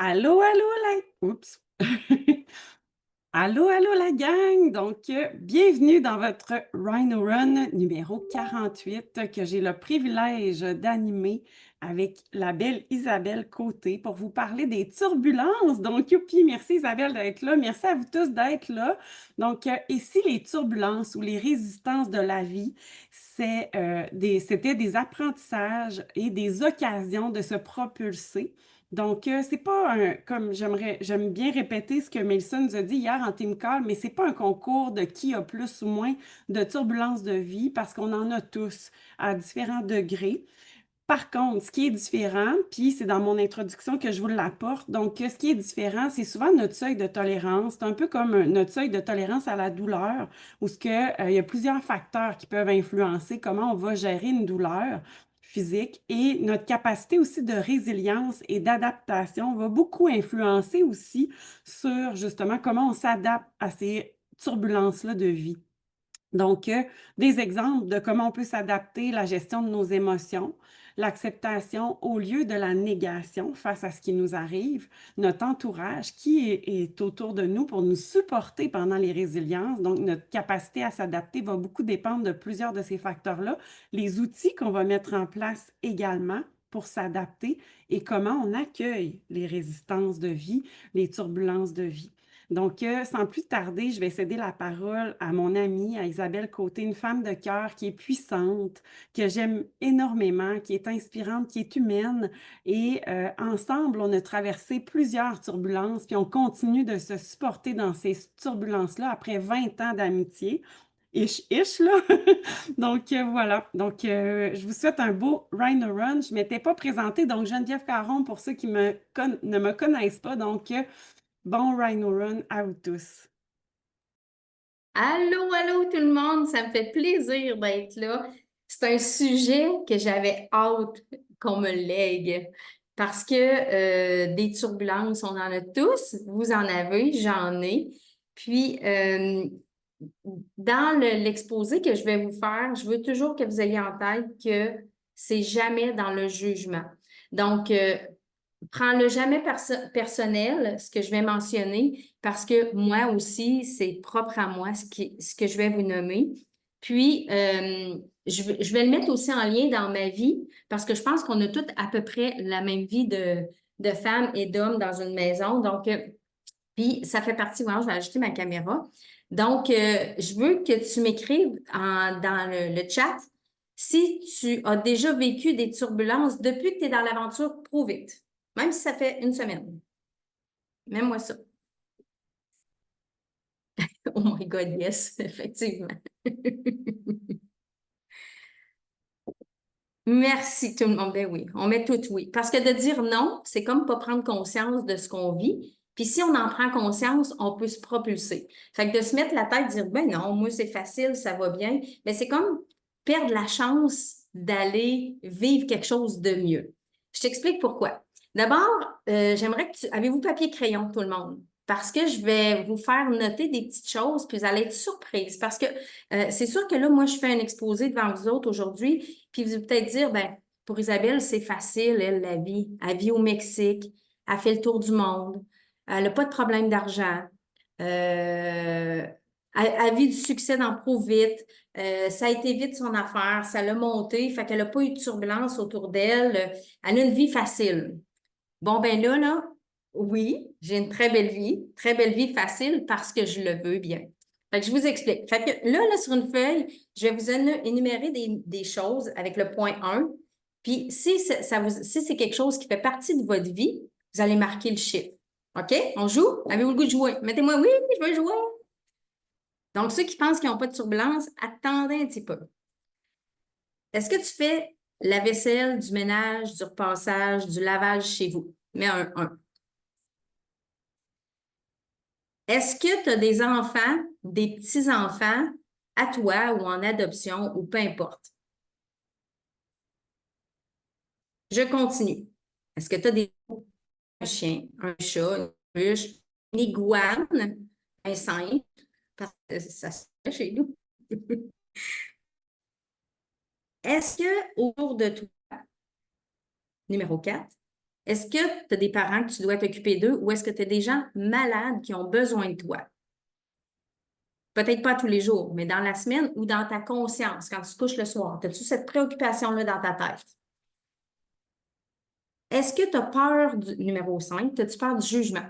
Allô, allô, la oups. Allô, allô la gang! Donc, bienvenue dans votre Rhino Run numéro 48 que j'ai le privilège d'animer avec la belle Isabelle Côté pour vous parler des turbulences. Donc, youpi, merci Isabelle d'être là. Merci à vous tous d'être là. Donc, ici, les turbulences ou les résistances de la vie, c'était des apprentissages et des occasions de se propulser. Donc, c'est pas comme j'aime bien répéter ce que Mélissa nous a dit hier en team call, mais c'est pas un concours de qui a plus ou moins de turbulences de vie parce qu'on en a tous à différents degrés. Par contre, ce qui est différent, puis c'est dans mon introduction que je vous l'apporte, donc ce qui est différent, c'est souvent notre seuil de tolérance. C'est un peu comme notre seuil de tolérance à la douleur, où il y a plusieurs facteurs qui peuvent influencer comment on va gérer une douleur physique et notre capacité aussi de résilience et d'adaptation va beaucoup influencer aussi sur justement comment on s'adapte à ces turbulences-là de vie. Donc, des exemples de comment on peut s'adapter, la gestion de nos émotions, l'acceptation au lieu de la négation face à ce qui nous arrive, notre entourage est autour de nous pour nous supporter pendant les résiliences. Donc, notre capacité à s'adapter va beaucoup dépendre de plusieurs de ces facteurs-là, les outils qu'on va mettre en place également pour s'adapter et comment on accueille les résistances de vie, les turbulences de vie. Donc, sans plus tarder, je vais céder la parole à mon amie, à Isabelle Côté, une femme de cœur qui est puissante, que j'aime énormément, qui est inspirante, qui est humaine. Et ensemble, on a traversé plusieurs turbulences, puis on continue de se supporter dans ces turbulences-là après 20 ans d'amitié. Ish, là. Donc, voilà. Donc, je vous souhaite un beau Rhino Run. Je ne m'étais pas présentée, donc Geneviève Caron, pour ceux qui ne me connaissent pas. Donc, bon Rhino Run à vous tous. Allô, allô tout le monde, ça me fait plaisir d'être là. C'est un sujet que j'avais hâte qu'on me lègue parce que des turbulences, on en a tous, vous en avez, j'en ai. Puis, dans l'exposé que je vais vous faire, je veux toujours que vous ayez en tête que c'est jamais dans le jugement. Donc, prends-le jamais personnel, ce que je vais mentionner, parce que moi aussi, c'est propre à moi, ce que je vais vous nommer. Puis, je vais le mettre aussi en lien dans ma vie, parce que je pense qu'on a toutes à peu près la même vie de femmes et d'hommes dans une maison. Donc, puis, ça fait partie, voilà, je vais ajouter ma caméra. Donc, je veux que tu m'écrives dans le chat si tu as déjà vécu des turbulences depuis que tu es dans l'aventure Pro Vite, même si ça fait une semaine. Même moi ça. Oh my God, yes, effectivement. Merci tout le monde. Ben oui, on met tout oui. Parce que de dire non, c'est comme pas prendre conscience de ce qu'on vit. Puis si on en prend conscience, on peut se propulser. Fait que de se mettre la tête, dire, ben non, moi c'est facile, ça va bien. Ben c'est comme perdre la chance d'aller vivre quelque chose de mieux. Je t'explique pourquoi. D'abord, j'aimerais que tu... Avez-vous papier crayon, tout le monde? Parce que je vais vous faire noter des petites choses, puis vous allez être surprises. Parce que c'est sûr que là, moi, je fais un exposé devant vous autres aujourd'hui, puis vous allez peut-être dire, ben, pour Isabelle, c'est facile, elle, la vie. Elle vit au Mexique, elle fait le tour du monde, elle n'a pas de problème d'argent, elle vit du succès dans Pro Vite, ça a été vite son affaire, ça l'a monté, fait qu'elle n'a pas eu de turbulence autour d'elle, elle a une vie facile. Bon, ben là, oui, j'ai une très belle vie facile parce que je le veux bien. Fait que je vous explique. Fait que là, sur une feuille, je vais vous énumérer des choses avec le point 1. Puis, si c'est quelque chose qui fait partie de votre vie, vous allez marquer le chiffre. OK? On joue? Avez-vous le goût de jouer? Mettez-moi oui, je veux jouer. Donc, ceux qui pensent qu'ils n'ont pas de turbulence, attendez un petit peu. Est-ce que tu fais la vaisselle, du ménage, du repassage, du lavage chez vous? Mets un 1. Est-ce que tu as des enfants, des petits-enfants à toi ou en adoption ou peu importe? Je continue. Est-ce que tu as un chien, un chat, une ruche, une iguane, un singe? Parce que ça se fait chez nous. Est-ce que autour de toi, numéro 4, Est-ce que tu as des parents que tu dois t'occuper d'eux ou est-ce que tu as des gens malades qui ont besoin de toi? Peut-être pas tous les jours, mais dans la semaine ou dans ta conscience, quand tu te couches le soir, as-tu cette préoccupation-là dans ta tête? Est-ce que tu as peur du numéro 5? As-tu peur du jugement?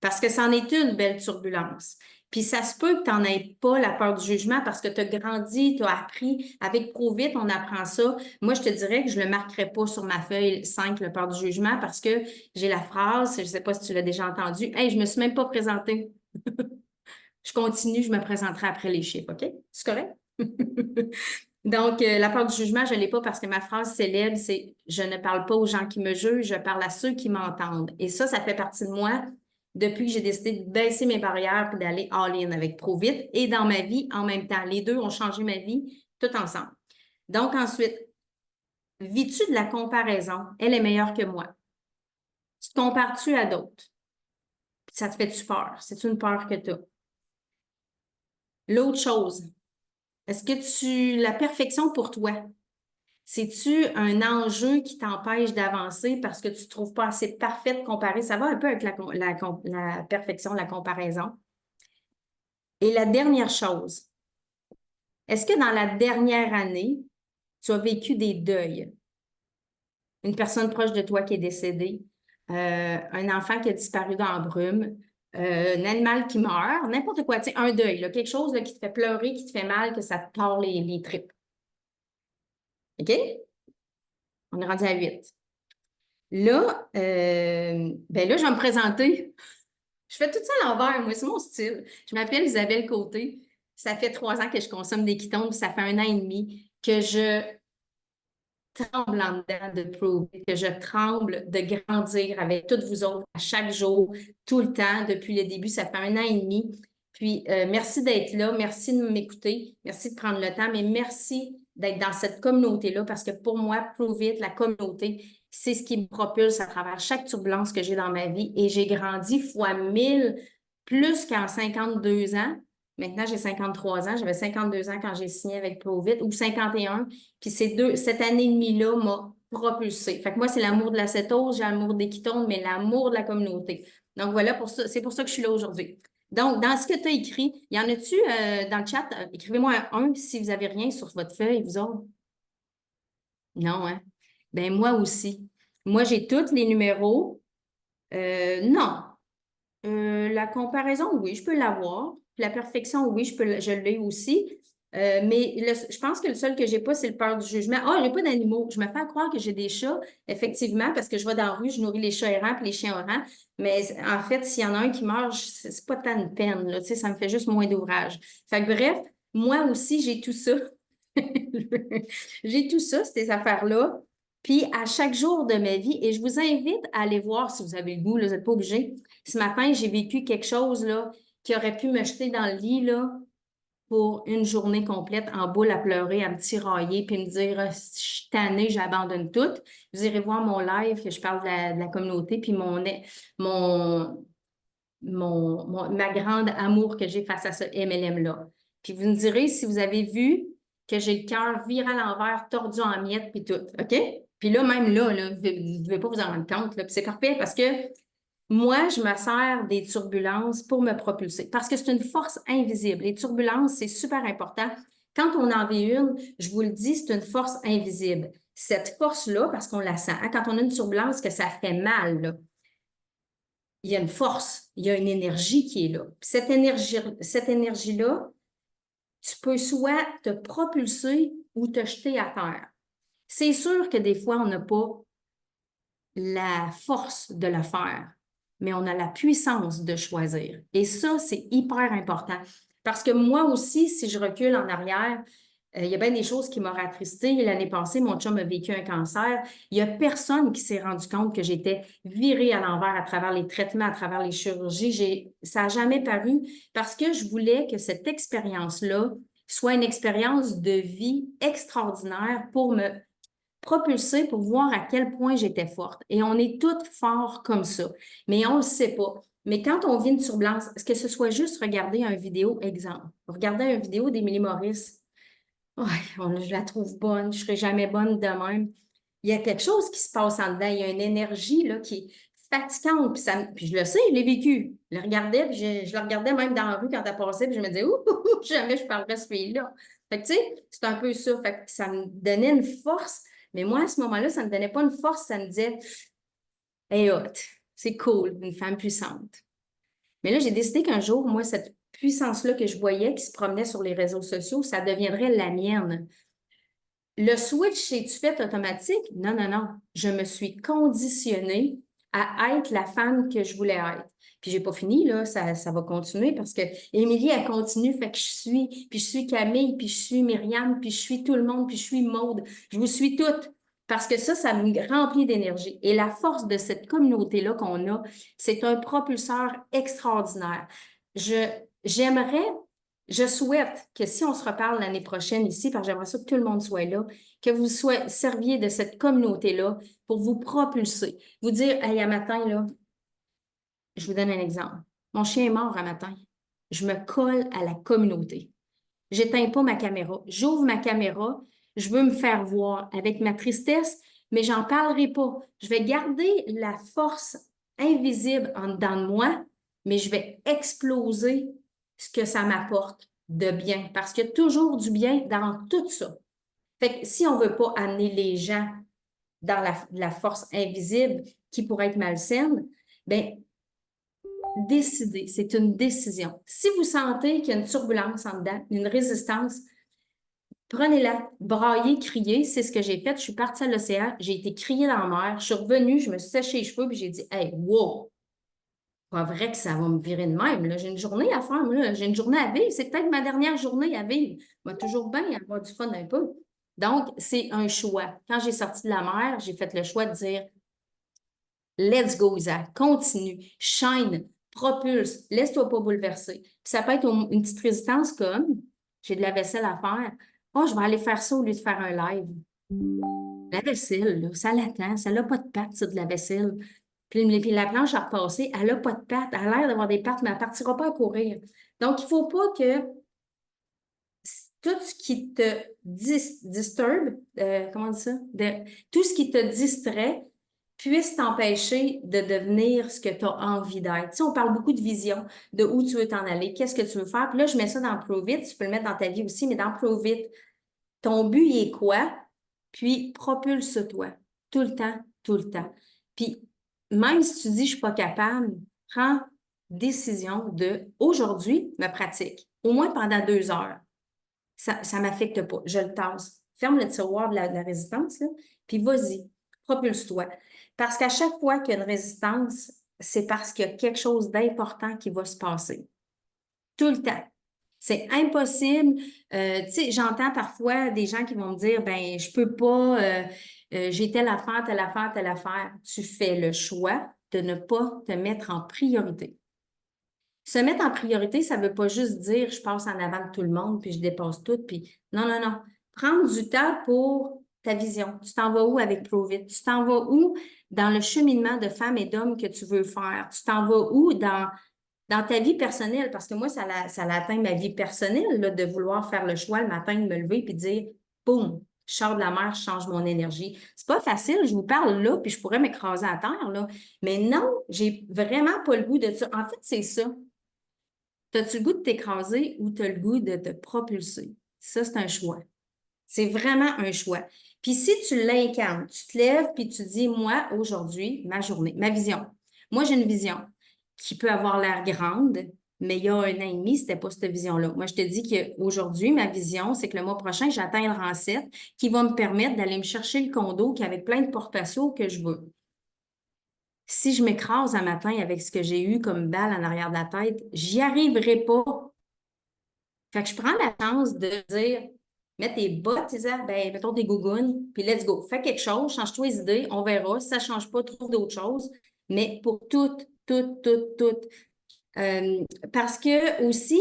Parce que c'en est une belle turbulence. Puis ça se peut que tu n'en aies pas la peur du jugement parce que tu as grandi, tu as appris. Avec Provit, on apprend ça. Moi, je te dirais que je ne le marquerai pas sur ma feuille 5, le peur du jugement, parce que j'ai la phrase, je ne sais pas si tu l'as déjà entendu, « Hey, je ne me suis même pas présentée. » Je continue, je me présenterai après les chiffres, OK? C'est correct? Donc, la peur du jugement, je ne l'ai pas parce que ma phrase célèbre, c'est « Je ne parle pas aux gens qui me jugent, je parle à ceux qui m'entendent. » Et ça fait partie de moi depuis que j'ai décidé de baisser mes barrières et d'aller all-in avec Provit et dans ma vie en même temps. Les deux ont changé ma vie tout ensemble. Donc, ensuite, vis-tu de la comparaison? Elle est meilleure que moi. Tu te compares-tu à d'autres? Puis ça te fait-tu peur? C'est une peur que tu as. L'autre chose, est-ce que la perfection pour toi, c'est-tu un enjeu qui t'empêche d'avancer parce que tu ne trouves pas assez parfaite comparée? Ça va un peu avec la perfection, la comparaison. Et la dernière chose, est-ce que dans la dernière année, tu as vécu des deuils? Une personne proche de toi qui est décédée, un enfant qui a disparu dans la brume, un animal qui meurt, n'importe quoi, tu sais, un deuil, là, quelque chose là, qui te fait pleurer, qui te fait mal, que ça te tord les tripes. OK? On est rendu à 8. Là, ben là, je vais me présenter. Je fais tout ça à l'envers, moi, c'est mon style. Je m'appelle Isabelle Côté. Ça fait 3 ans que je consomme des ketones, puis ça fait 1 an et demi que je tremble en dedans de Provit, que je tremble de grandir avec toutes vous autres à chaque jour, tout le temps, depuis le début. Ça fait 1 an et demi. Puis, merci d'être là, merci de m'écouter, merci de prendre le temps, mais merci d'être dans cette communauté-là parce que pour moi, Provit, la communauté, c'est ce qui me propulse à travers chaque turbulence que j'ai dans ma vie et j'ai grandi fois 1000 plus qu'en 52 ans. Maintenant, j'ai 53 ans. J'avais 52 ans quand j'ai signé avec Provit ou 51. Puis cette année et demie-là m'a propulsée. Fait que moi, c'est l'amour de l'acétose, j'ai l'amour des ketones, mais l'amour de la communauté. Donc voilà, pour ça, c'est pour ça que je suis là aujourd'hui. Donc, dans ce que tu as écrit, y en a-tu dans le chat? Écrivez-moi un si vous n'avez rien sur votre feuille, vous autres. Non, hein? Ben moi aussi. Moi, j'ai tous les numéros. Non. La comparaison, oui, je peux l'avoir. La perfection, oui, je l'ai aussi. Mais je pense que le seul que j'ai pas, c'est le peur du jugement. Ah, j'ai pas d'animaux. Je me fais croire que j'ai des chats, effectivement, parce que je vais dans la rue, je nourris les chats errants et les chiens errants. Mais en fait, s'il y en a un qui meurt, c'est pas tant de peine, là, tu sais, ça me fait juste moins d'ouvrage. Fait que bref, moi aussi, j'ai tout ça. J'ai tout ça, ces affaires-là. Puis à chaque jour de ma vie, et je vous invite à aller voir si vous avez le goût, là, vous n'êtes pas obligé. Ce matin, j'ai vécu quelque chose là, qui aurait pu me jeter dans le lit là, pour une journée complète en boule à pleurer, à me tirailler, puis me dire je suis tannée, j'abandonne tout. Vous irez voir mon live, que je parle de la communauté, puis ma grande amour que j'ai face à ce MLM-là. Puis vous me direz si vous avez vu que j'ai le cœur viré à l'envers, tordu en miettes, puis tout. OK? Puis là, même là, vous ne devez pas vous en rendre compte. Là, puis c'est parfait parce que moi, je me sers des turbulences pour me propulser parce que c'est une force invisible. Les turbulences, c'est super important. Quand on en vit une, je vous le dis, c'est une force invisible. Cette force-là, parce qu'on la sent, hein, quand on a une turbulence, que ça fait mal, là, il y a une force, il y a une énergie qui est là. Puis cette énergie-là, tu peux soit te propulser ou te jeter à terre. C'est sûr que des fois, on n'a pas la force de le faire, mais on a la puissance de choisir. Et ça, c'est hyper important. Parce que moi aussi, si je recule en arrière, il y a bien des choses qui m'ont attristée. L'année passée, mon chum a vécu un cancer. Il n'y a personne qui s'est rendu compte que j'étais virée à l'envers à travers les traitements, à travers les chirurgies. Ça n'a jamais paru parce que je voulais que cette expérience-là soit une expérience de vie extraordinaire pour me propulser, pour voir à quel point j'étais forte. Et on est toutes forts comme ça, mais on ne le sait pas. Mais quand on vit une turbulence, est-ce que ce soit juste regarder une vidéo, exemple, regarder une vidéo d'Émilie Maurice, oh, je la trouve bonne, je ne serai jamais bonne de même. il y a quelque chose qui se passe en dedans. Il y a une énergie là, qui est fatigante. Puis je le sais, je l'ai vécu. Je le regardais, puis je le regardais même dans la rue quand elle passait, puis je me disais, ouh, jamais je parlerais ce pays-là. Fait que, tu sais, c'est un peu ça. Fait que ça me donnait une force. Mais moi, à ce moment-là, ça ne me donnait pas une force, ça me disait, hey, hot, c'est cool, une femme puissante. Mais là, j'ai décidé qu'un jour, moi, cette puissance-là que je voyais qui se promenait sur les réseaux sociaux, ça deviendrait la mienne. Le switch, c'est-tu fait automatique? Non, non, non. Je me suis conditionnée à être la femme que je voulais être. Puis j'ai pas fini, là, ça va continuer parce que Émilie, elle continue, fait que puis je suis Camille, puis je suis Myriam, puis je suis tout le monde, puis je suis Maude. Je vous suis toutes. Parce que ça me remplit d'énergie. Et la force de cette communauté-là qu'on a, c'est un propulseur extraordinaire. J'aimerais je souhaite que si on se reparle l'année prochaine ici, parce que j'aimerais ça que tout le monde soit là, que vous serviez de cette communauté-là pour vous propulser. Vous dire, hey, à matin, là, je vous donne un exemple. Mon chien est mort à matin. Je me colle à la communauté. J'éteins pas ma caméra. J'ouvre ma caméra. Je veux me faire voir avec ma tristesse, mais j'en parlerai pas. Je vais garder la force invisible en dedans de moi, mais je vais exploser ce que ça m'apporte de bien, parce qu'il y a toujours du bien dans tout ça. Fait que si on veut pas amener les gens dans la force invisible qui pourrait être malsaine, ben décider, c'est une décision. Si vous sentez qu'il y a une turbulence en dedans, une résistance, prenez-la, braillez, criez, c'est ce que j'ai fait. Je suis partie à l'océan, j'ai été crier dans la mer, je suis revenue, je me suis séché les cheveux, puis j'ai dit, hey, wow, pas vrai que ça va me virer de même. Là. J'ai une journée à faire, là. J'ai une journée à vivre. C'est peut-être ma dernière journée à vivre. Je vais toujours bien avoir du fun un peu. Donc, c'est un choix. Quand j'ai sorti de la mer, j'ai fait le choix de dire let's go, Isaac, continue, shine, propulse, laisse-toi pas bouleverser. Puis ça peut être une petite résistance comme j'ai de la vaisselle à faire. Oh, je vais aller faire ça au lieu de faire un live. La vaisselle, là, ça l'attend, ça n'a pas de pattes, c'est de la vaisselle. Puis la planche à repasser, elle n'a pas de pattes, elle a l'air d'avoir des pattes, mais elle ne partira pas à courir. Donc, il ne faut pas que tout ce qui te disturbe, comment on dit ça? Tout ce qui te distrait puisse t'empêcher de devenir ce que tu as envie d'être. Tu sais, on parle beaucoup de vision, de où tu veux t'en aller, qu'est-ce que tu veux faire. Puis là, je mets ça dans Prove It, tu peux le mettre dans ta vie aussi, mais dans Prove It, ton but, il est quoi? Puis propulse-toi tout le temps, tout le temps. Puis même si tu dis je ne suis pas capable, prends décision de aujourd'hui, ma pratique, au moins pendant 2 heures. Ça ne m'affecte pas. Je le tasse. Ferme le tiroir de la résistance, là, puis vas-y, propulse-toi. Parce qu'à chaque fois qu'il y a une résistance, c'est parce qu'il y a quelque chose d'important qui va se passer. Tout le temps. C'est impossible. Tu sais, j'entends parfois des gens qui vont me dire, ben, je peux pas, j'ai telle affaire, telle affaire, telle affaire. Tu fais le choix de ne pas te mettre en priorité. Se mettre en priorité, ça ne veut pas juste dire je passe en avant de tout le monde puis je dépasse tout. Puis non, non, non. Prendre du temps pour ta vision. Tu t'en vas où avec Provit? Tu t'en vas où dans le cheminement de femmes et d'hommes que tu veux faire? Tu t'en vas où dans ta vie personnelle? Parce que moi, ça a atteint ma vie personnelle là, de vouloir faire le choix le matin de me lever puis de dire boum, je sors de la mer, je change mon énergie. C'est pas facile, je vous parle là, puis je pourrais m'écraser à terre, là. Mais non, j'ai vraiment pas le goût de ça. En fait, c'est ça. T'as-tu le goût de t'écraser ou t'as le goût de te propulser? Ça, c'est un choix. C'est vraiment un choix. Puis si tu l'incarnes, tu te lèves puis tu dis, moi, aujourd'hui, ma journée, ma vision. Moi, j'ai une vision qui peut avoir l'air grande, mais il y a 1 an et demi, c'était pas cette vision-là. Moi, je te dis qu'aujourd'hui, ma vision, c'est que le mois prochain, j'atteins le rang 7 qui va me permettre d'aller me chercher le condo qui avec plein de portes patios que je veux. Si je m'écrase un matin avec ce que j'ai eu comme balle en arrière de la tête, j'y arriverai pas. Fait que je prends la chance de dire, mets tes bottes, ben, mettons tes gougounes, puis let's go. Fais quelque chose, change-toi les idées, on verra. Si ça ne change pas, trouve d'autres choses. Mais pour toutes, toutes, toutes, toutes. Parce que aussi,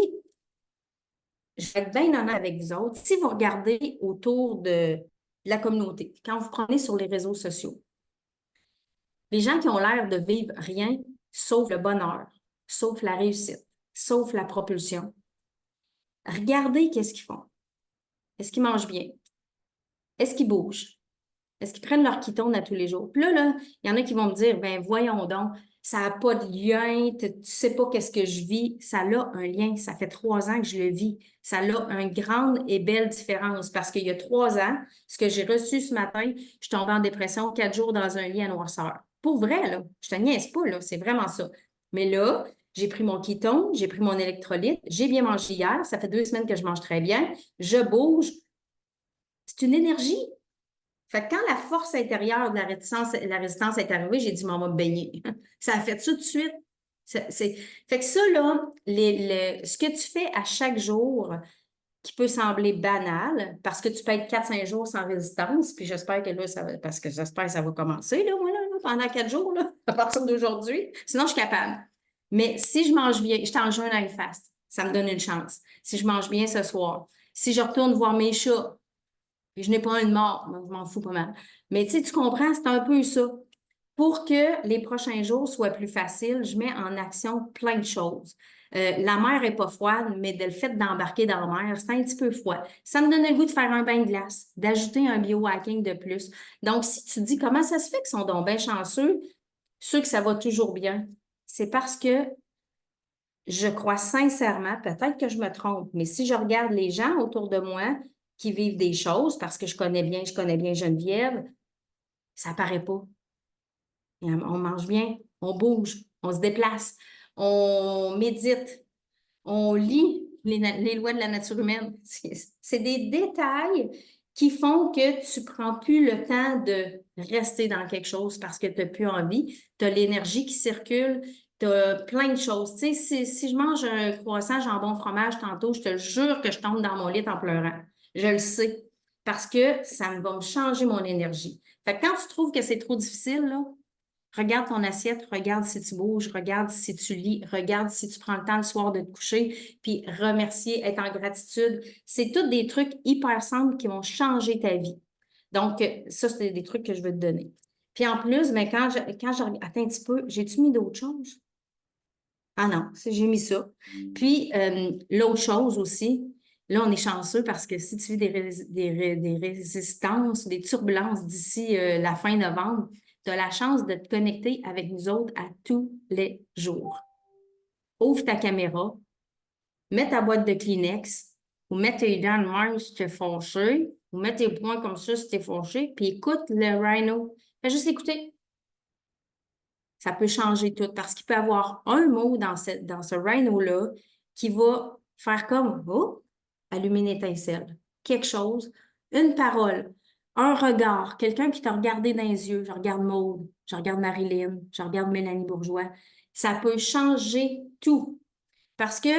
je vais être bien honnête avec vous autres, si vous regardez autour de la communauté, quand vous prenez sur les réseaux sociaux, les gens qui ont l'air de vivre rien sauf le bonheur, sauf la réussite, sauf la propulsion, regardez qu'est-ce qu'ils font. Est-ce qu'ils mangent bien? Est-ce qu'ils bougent? Est-ce qu'ils prennent leur ketone à tous les jours? Puis là, il y en a qui vont me dire, ben voyons donc, ça n'a pas de lien, tu sais pas qu'est-ce que je vis. Ça a un lien, ça fait 3 ans que je le vis. Ça a une grande et belle différence parce qu'il y a 3 ans, ce que j'ai reçu ce matin, je tombais en dépression 4 jours dans un lit à noirceur. Pour vrai, là, je te niaise pas, là, c'est vraiment ça. Mais là, j'ai pris mon ketone, j'ai pris mon électrolyte, j'ai bien mangé hier, ça fait 2 semaines que je mange très bien, je bouge. C'est une énergie. Fait que quand la force intérieure de la résistance est arrivée, j'ai dit, maman, me baigner. Ça a fait ça tout de suite. Fait que ça, là, ce que tu fais à chaque jour, qui peut sembler banal, parce que tu peux être 4-5 jours sans résistance, puis j'espère que là, parce que j'espère que ça va commencer, là, moi, là, pendant 4 jours, là, à partir d'aujourd'hui. Sinon, je suis capable. Mais si je mange bien, je suis en jeûne à fast, ça me donne une chance. Si je mange bien ce soir, si je retourne voir mes chats, puis je n'ai pas un de mort, je m'en fous pas mal. Mais tu sais, tu comprends, c'est un peu ça. Pour que les prochains jours soient plus faciles, je mets en action plein de choses. La mer n'est pas froide, mais le fait d'embarquer dans la mer, c'est un petit peu froid. Ça me donne le goût de faire un bain de glace, d'ajouter un biohacking de plus. Donc, si tu te dis comment ça se fait qu'ils sont donc bien chanceux, ceux que ça va toujours bien, c'est parce que je crois sincèrement, peut-être que je me trompe, mais si je regarde les gens autour de moi qui vivent des choses, parce que je connais bien Geneviève, ça paraît pas. On mange bien, on bouge, on se déplace, on médite, on lit les lois de la nature humaine. C'est des détails qui font que tu ne prends plus le temps de rester dans quelque chose parce que tu n'as plus envie. Tu as l'énergie qui circule, tu as plein de choses. Tu sais, si je mange un croissant, jambon, fromage tantôt, je te jure que je tombe dans mon lit en pleurant. Je le sais parce que ça va me changer mon énergie. Fait que quand tu trouves que c'est trop difficile, là, regarde ton assiette, regarde si tu bouges, regarde si tu lis, regarde si tu prends le temps le soir de te coucher, puis remercier, être en gratitude. C'est tous des trucs hyper simples qui vont changer ta vie. Donc, ça, c'est des trucs que je veux te donner. Puis en plus, mais attends un petit peu, j'ai-tu mis d'autres choses? Ah non, j'ai mis ça. Puis, l'autre chose aussi, là, on est chanceux parce que si tu vis des résistances, des turbulences d'ici la fin novembre, tu as la chance de te connecter avec nous autres à tous les jours. Ouvre ta caméra, mets ta boîte de Kleenex, ou mets tes dents de même si t'es fâché, ou mets tes poings comme ça si t'es fâché, puis écoute le Rhino. Fais juste écouter. Ça peut changer tout parce qu'il peut y avoir un mot dans ce rhino-là qui va faire comme oh, allumer une étincelle. Quelque chose, une parole, un regard, quelqu'un qui t'a regardé dans les yeux. Je regarde Maude, je regarde Marilyn, je regarde Mélanie Bourgeois. Ça peut changer tout parce que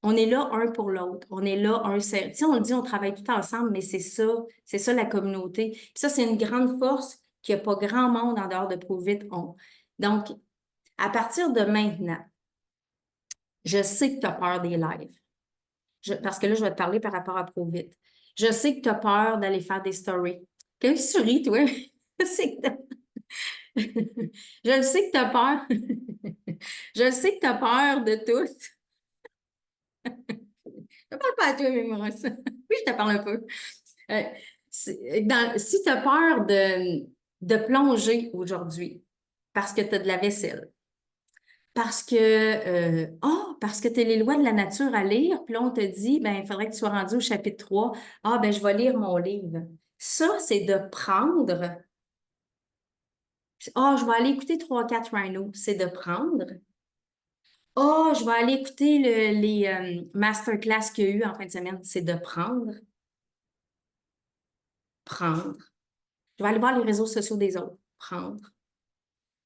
on est là un pour l'autre. On est là un. Tu sais, on le dit, on travaille tout ensemble, mais c'est ça la communauté. Puis ça, c'est une grande force qu'il n'y a pas grand monde en dehors de Provite ont. Donc, à partir de maintenant, je sais que tu as peur des lives. Parce que là, je vais te parler par rapport à Provite. Je sais que tu as peur d'aller faire des stories. Qu'est-ce que tu ris, toi? Je sais que je le sais que tu as peur. Je le sais que tu as peur de tout. Je ne parle pas à toi, mais moi, ça. Oui, je te parle un peu. Si tu as peur de plonger aujourd'hui parce que tu as de la vaisselle, parce que tu as les lois de la nature à lire, puis là, on te dit, ben, il faudrait que tu sois rendu au chapitre 3. Ah, ben, je vais lire mon livre. Ça, c'est de prendre. Ah, je vais aller écouter 3-4 Rhino. C'est de prendre. Ah, je vais aller écouter les masterclass qu'il y a eu en fin de semaine. C'est de prendre. Prendre. Je vais aller voir les réseaux sociaux des autres. Prendre.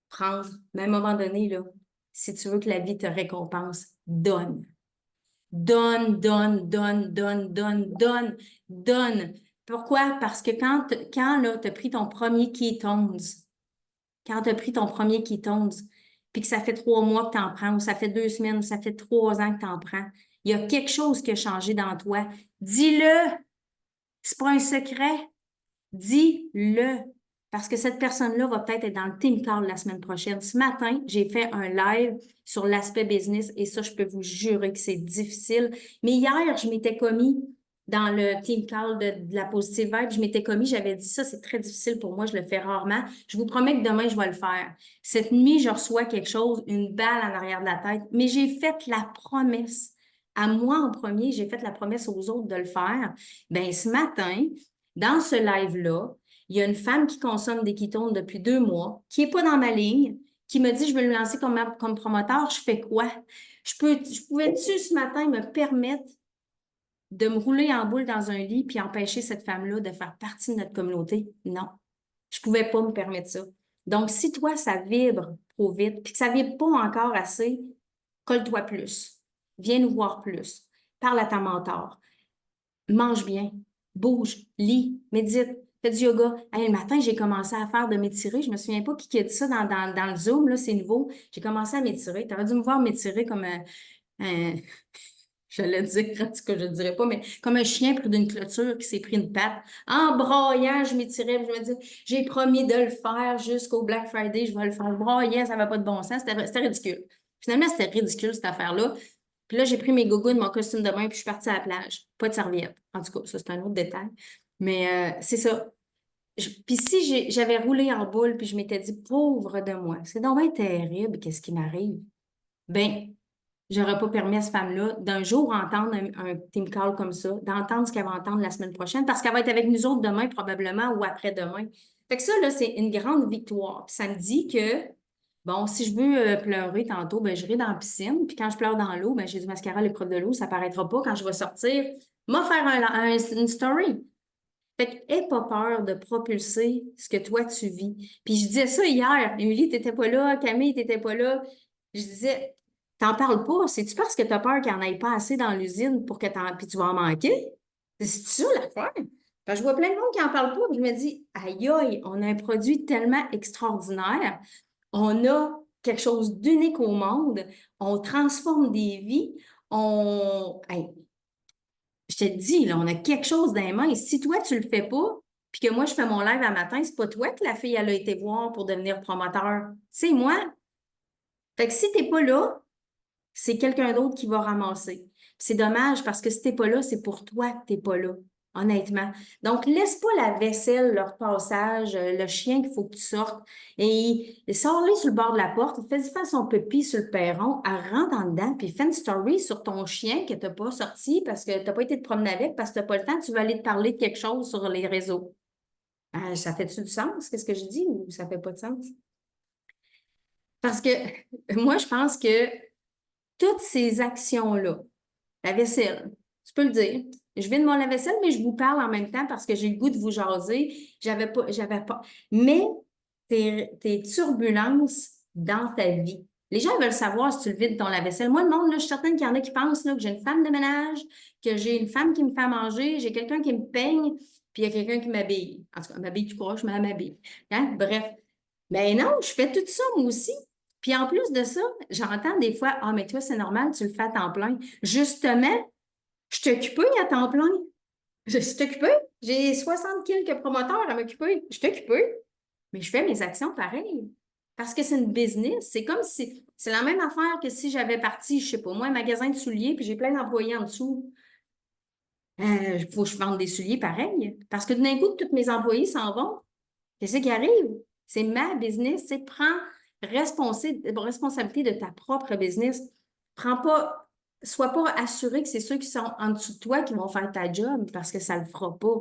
Prendre. Mais à un moment donné, là, si tu veux que la vie te récompense, donne. Donne, donne, donne, donne, donne, donne, donne. Pourquoi? Parce que quand là, tu as pris ton premier ketones, quand tu as pris ton premier ketones, puis que ça fait 3 mois que tu en prends, ou ça fait 2 semaines, ou ça fait 3 ans que tu en prends, il y a quelque chose qui a changé dans toi. Dis-le! C'est pas un secret. Dis-le. Parce que cette personne-là va peut-être être dans le team call la semaine prochaine. Ce matin, j'ai fait un live sur l'aspect business et ça, je peux vous jurer que c'est difficile. Mais hier, je m'étais commis dans le team call de la positive vibe, je m'étais commis, j'avais dit ça, c'est très difficile pour moi, je le fais rarement. Je vous promets que demain, je vais le faire. Cette nuit, je reçois quelque chose, une balle en arrière de la tête, mais j'ai fait la promesse. À moi en premier, j'ai fait la promesse aux autres de le faire. Ben, ce matin, dans ce live-là, il y a une femme qui consomme des ketones depuis 2 mois, qui n'est pas dans ma ligne, qui me dit, je veux me lancer comme promoteur, je fais quoi? Je pouvais-tu ce matin me permettre de me rouler en boule dans un lit puis empêcher cette femme-là de faire partie de notre communauté? Non. Je pouvais pas me permettre ça. Donc, si toi, ça vibre trop vite puis que ça vibre pas encore assez, colle-toi plus. Viens nous voir plus. Parle à ta mentor. Mange bien. Bouge. Lis. Médite. Fais du yoga. Hey, le matin, j'ai commencé à faire de m'étirer. Je me souviens pas qui a dit ça dans le Zoom, là, c'est nouveau. J'ai commencé à m'étirer. Tu aurais dû me voir m'étirer comme un j'allais dire, en tout cas, je ne dirais pas, mais comme un chien près d'une clôture qui s'est pris une patte. En broyant, je m'étirais, je me dis, j'ai promis de le faire jusqu'au Black Friday, je vais le faire. Broyant, ça n'avait pas de bon sens, c'était ridicule. Finalement, c'était ridicule, cette affaire-là. Puis là, j'ai pris mes gougounes, mon costume de bain, puis je suis partie à la plage. Pas de serviette. En tout cas, ça, c'est un autre détail. Mais c'est ça. Puis si j'avais roulé en boule, puis je m'étais dit, pauvre de moi, c'est donc bien terrible, qu'est-ce qui m'arrive? Ben, j'aurais pas permis à cette femme-là d'un jour entendre un team call comme ça, d'entendre ce qu'elle va entendre la semaine prochaine, parce qu'elle va être avec nous autres demain probablement ou après-demain. Fait que ça, là, c'est une grande victoire. Puis ça me dit que, bon, si je veux pleurer tantôt, ben, j'irai dans la piscine. Puis quand je pleure dans l'eau, ben, j'ai du mascara à l'épreuve de l'eau, ça paraîtra pas. Quand je vais sortir, m'a faire une story. Fait que aie pas peur de propulser ce que toi, tu vis. Puis je disais ça hier. Émilie, t'étais pas là. Camille, t'étais pas là. Je disais, t'en parles pas. C'est-tu parce que t'as peur qu'il n'y en ait pas assez dans l'usine pour que puis tu vas en manquer? C'est ça l'affaire? Parce que je vois plein de monde qui en parle pas. Puis je me dis, aïe, aïe, on a un produit tellement extraordinaire. On a quelque chose d'unique au monde. On transforme des vies. Hey, je te dis, là, on a quelque chose dans les mains. Et si toi, tu le fais pas, puis que moi, je fais mon live à matin, c'est pas toi que la fille, elle a été voir pour devenir promoteur. C'est moi. Fait que si t'es pas là, c'est quelqu'un d'autre qui va ramasser. C'est dommage parce que si t'es pas là, c'est pour toi que t'es pas là, honnêtement. Donc, laisse pas la vaisselle, leur passage, le chien qu'il faut que tu sortes. Et sors-les sur le bord de la porte, fais-y faire son pipi sur le perron, elle rentre en dedans, puis fais une story sur ton chien que t'as pas sorti parce que t'as pas été te promener avec, parce que t'as pas le temps, tu vas aller te parler de quelque chose sur les réseaux. Ça fait-tu du sens, qu'est-ce que je dis, ou ça fait pas de sens? Parce que moi, je pense que toutes ces actions-là, la vaisselle, tu peux le dire. Je vide mon lave-vaisselle, mais je vous parle en même temps parce que j'ai le goût de vous jaser. J'avais pas. Mais tes turbulences dans ta vie. Les gens veulent savoir si tu le vides ton lave-vaisselle. Moi, le monde, là, je suis certaine qu'il y en a qui pensent là, que j'ai une femme de ménage, que j'ai une femme qui me fait à manger, j'ai quelqu'un qui me peigne, puis il y a quelqu'un qui m'habille. En tout cas, m'habille tout croche, mais elle m'habille. Hein? Bref. Ben non, je fais tout ça, moi aussi. Puis en plus de ça, j'entends des fois, ah, mais toi, c'est normal, tu le fais à temps plein. Justement, je suis occupée à temps plein. Je suis occupée. J'ai 60 quelques promoteurs à m'occuper. Je suis occupée. Mais je fais mes actions pareilles. Parce que c'est une business. C'est comme si, c'est la même affaire que si j'avais parti, je sais pas, moi, un magasin de souliers, puis j'ai plein d'employés en dessous. Il faut que je vende des souliers pareils. Parce que d'un coup, tous mes employés s'en vont. Qu'est-ce qui arrive? C'est ma business. C'est prends responsabilité de ta propre business. Prends pas, sois pas assuré que c'est ceux qui sont en dessous de toi qui vont faire ta job parce que ça le fera pas.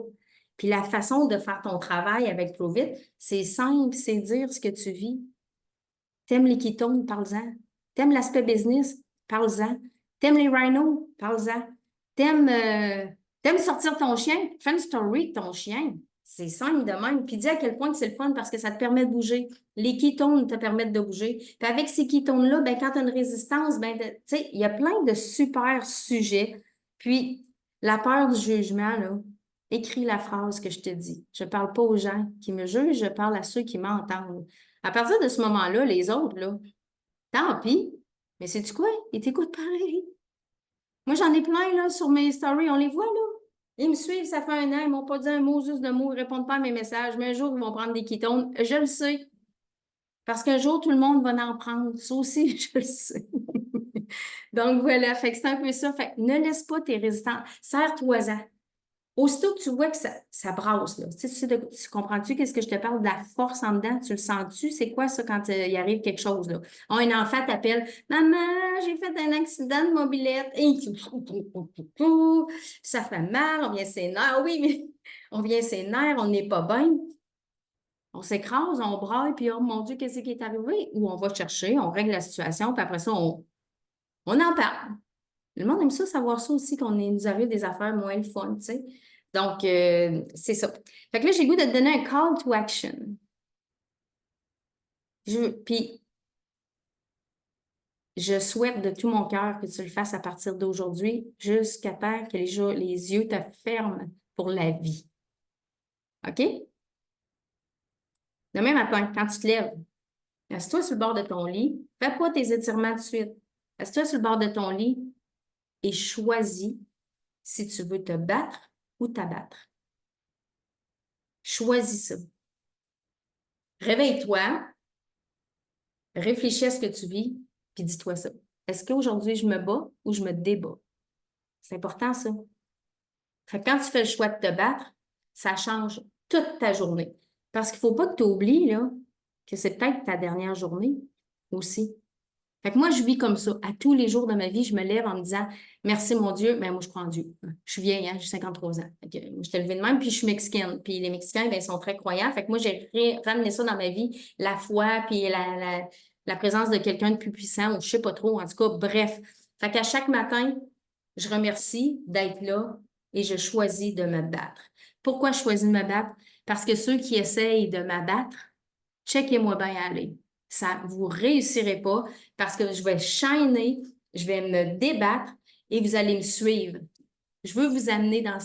Puis la façon de faire ton travail avec Provit, c'est simple, c'est dire ce que tu vis. T'aimes les ketones, parle-en. T'aimes l'aspect business, parle-en. T'aimes les rhinos, parle-en. T'aimes sortir ton chien, fais une story de ton chien. C'est simple de même. Puis dis à quel point que c'est le fun parce que ça te permet de bouger. Les ketones te permettent de bouger. Puis avec ces ketones-là, ben, quand tu as une résistance, ben, tu sais, il y a plein de super sujets. Puis la peur du jugement, là, écris la phrase que je te dis. Je ne parle pas aux gens qui me jugent, je parle à ceux qui m'entendent. À partir de ce moment-là, les autres, là, tant pis. Mais sais-tu quoi? Ils t'écoutent pareil. Moi, j'en ai plein, là, sur mes stories. On les voit, là. Ils me suivent, ça fait un an. Ils m'ont pas dit un mot, juste de mots. Ils répondent pas à mes messages. Mais un jour, ils vont prendre des ketones. Je le sais. Parce qu'un jour, tout le monde va en prendre. Ça aussi, je le sais. Donc, voilà. Fait que c'est un peu ça. Fait que ne laisse pas tes résistants. Serre-toi-en. Aussitôt que tu vois que ça brasse, là. Tu comprends-tu qu'est-ce que je te parle de la force en dedans? Tu le sens-tu? C'est quoi ça quand il arrive quelque chose, là? Un enfant t'appelle, Maman, j'ai fait un accident de mobilette. Et ça fait mal, on vient ses nerfs. Oui, mais on vient ses nerfs, on n'est pas bien. On s'écrase, on braille, puis oh mon Dieu, qu'est-ce qui est arrivé? Ou on va chercher, on règle la situation, puis après ça, on en parle. Le monde aime ça, savoir ça aussi, nous arrive des affaires moins le fun, tu sais. Donc, c'est ça. Fait que là, j'ai le goût de te donner un call to action. Puis, je souhaite de tout mon cœur que tu le fasses à partir d'aujourd'hui jusqu'à temps que les yeux te ferment pour la vie. OK? Demain matin, quand tu te lèves, assieds-toi sur le bord de ton lit, fais pas tes étirements tout de suite. Assieds-toi sur le bord de ton lit et choisis si tu veux te battre ou t'abattre. Choisis ça. Réveille-toi, réfléchis à ce que tu vis, puis dis-toi ça. Est-ce qu'aujourd'hui, je me bats ou je me débats? C'est important, ça. Fait que quand tu fais le choix de te battre, ça change toute ta journée. Parce qu'il ne faut pas que tu oublies, là, que c'est peut-être ta dernière journée aussi. Fait que moi, je vis comme ça. À tous les jours de ma vie, je me lève en me disant merci mon Dieu, mais moi, je crois en Dieu. Je suis vieille, hein, j'ai 53 ans. Fait que, je suis levée de même, puis je suis mexicaine. Puis les Mexicains, ben, ils sont très croyants. Fait que moi, j'ai ramené ça dans ma vie, la foi, puis la présence de quelqu'un de plus puissant, ou je sais pas trop. En tout cas, bref. Fait qu'à chaque matin, je remercie d'être là et je choisis de me battre. Pourquoi je choisis de me battre? Parce que ceux qui essayent de m'abattre, checkez-moi bien aller. Ça, vous ne réussirez pas parce que je vais chaîner, je vais me débattre et vous allez me suivre. Je veux vous amener dans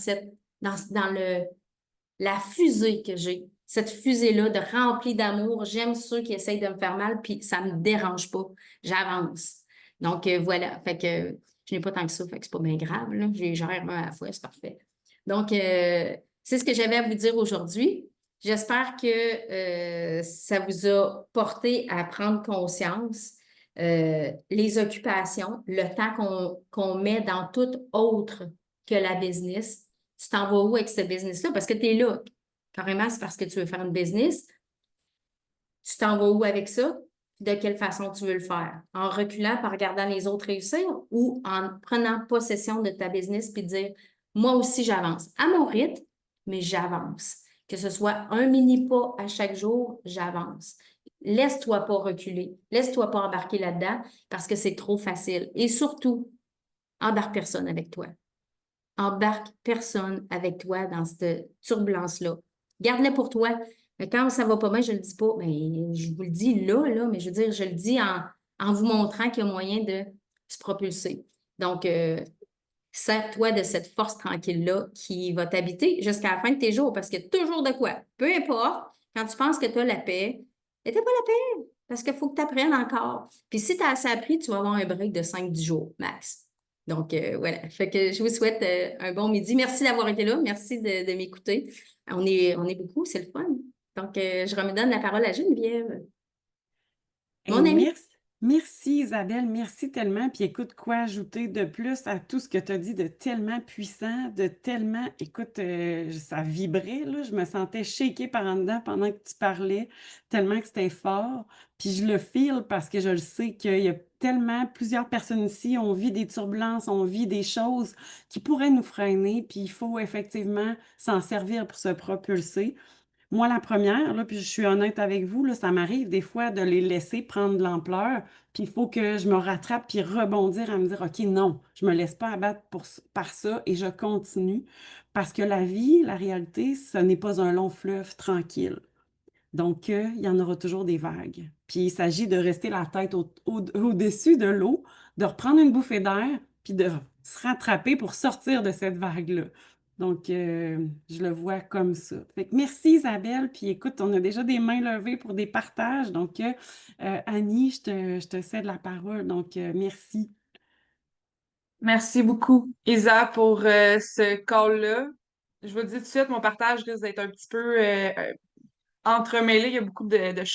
la fusée que j'ai. Cette fusée-là de remplie d'amour. J'aime ceux qui essayent de me faire mal, puis ça ne me dérange pas. J'avance. Donc, voilà. Fait que je n'ai pas tant que ça, fait que c'est pas bien grave, là. Je les gère un à la fois, c'est parfait. Donc, c'est ce que j'avais à vous dire aujourd'hui. J'espère que ça vous a porté à prendre conscience les occupations, le temps qu'on met dans tout autre que la business. Tu t'en vas où avec ce business-là? Parce que tu es là. Carrément, c'est parce que tu veux faire une business. Tu t'en vas où avec ça? De quelle façon tu veux le faire? En reculant, par regardant les autres réussir ou en prenant possession de ta business puis dire, moi aussi, j'avance. À mon rythme, mais j'avance. Que ce soit un mini pas à chaque jour, j'avance. Laisse-toi pas reculer. Laisse-toi pas embarquer là-dedans parce que c'est trop facile. Et surtout, embarque personne avec toi. Embarque personne avec toi dans cette turbulence-là. Garde-le pour toi. Mais quand ça va pas bien, je le dis pas. Mais je vous le dis là, mais je veux dire, je le dis en vous montrant qu'il y a moyen de se propulser. Donc, sers-toi de cette force tranquille-là qui va t'habiter jusqu'à la fin de tes jours, parce qu'il y a toujours de quoi. Peu importe, quand tu penses que tu as la paix, mais tu pas la paix, parce qu'il faut que tu apprennes encore. Puis si tu as assez appris, tu vas avoir un break de 5-10 jours max. Donc, voilà. Fait que je vous souhaite un bon midi. Merci d'avoir été là. Merci de m'écouter. On est beaucoup, c'est le fun. Donc, je redonne la parole à Geneviève, Hey, mon amie. merci Isabelle, merci tellement. Puis écoute, quoi ajouter de plus à tout ce que tu as dit de tellement puissant, de tellement, écoute, ça vibrait, là, je me sentais shakée par en dedans pendant que tu parlais, tellement que c'était fort. Puis je le feel parce que je le sais qu'il y a tellement, plusieurs personnes ici, on vit des turbulences, on vit des choses qui pourraient nous freiner, puis il faut effectivement s'en servir pour se propulser. Moi, la première, là, puis je suis honnête avec vous, là, ça m'arrive des fois de les laisser prendre de l'ampleur, puis il faut que je me rattrape puis rebondir à me dire, OK, non, je me laisse pas abattre par ça et je continue parce que la vie, la réalité, ce n'est pas un long fleuve tranquille. Donc, il y en aura toujours des vagues. Puis il s'agit de rester la tête au-dessus de l'eau, de reprendre une bouffée d'air, puis de se rattraper pour sortir de cette vague-là. Donc, je le vois comme ça. Fait que merci Isabelle. Puis écoute, on a déjà des mains levées pour des partages. Donc, Annie, je te cède la parole. Donc, merci. Merci beaucoup, Isa, pour ce call-là. Je vous le dis tout de suite, mon partage risque d'être un petit peu entremêlé. Il y a beaucoup de